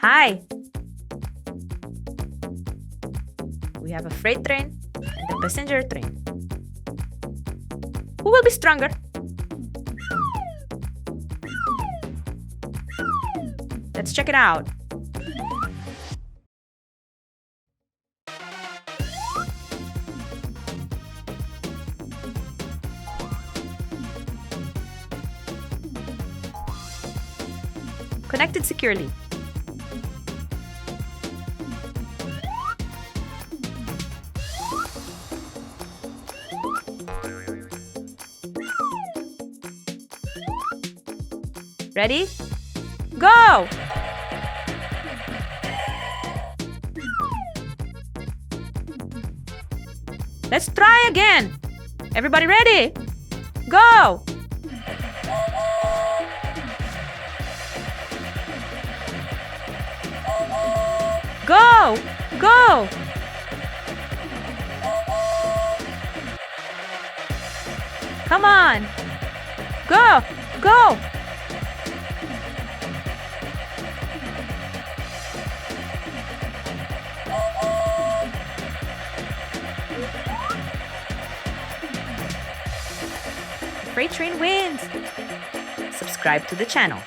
Hi! We have a freight train and a passenger train. Who will be stronger? Let's check it out. Connected securely. Ready? Go! Let's try again. Everybody ready? Go! Go! Go! Come on! Go! Go! The freight train wins! Subscribe to the channel.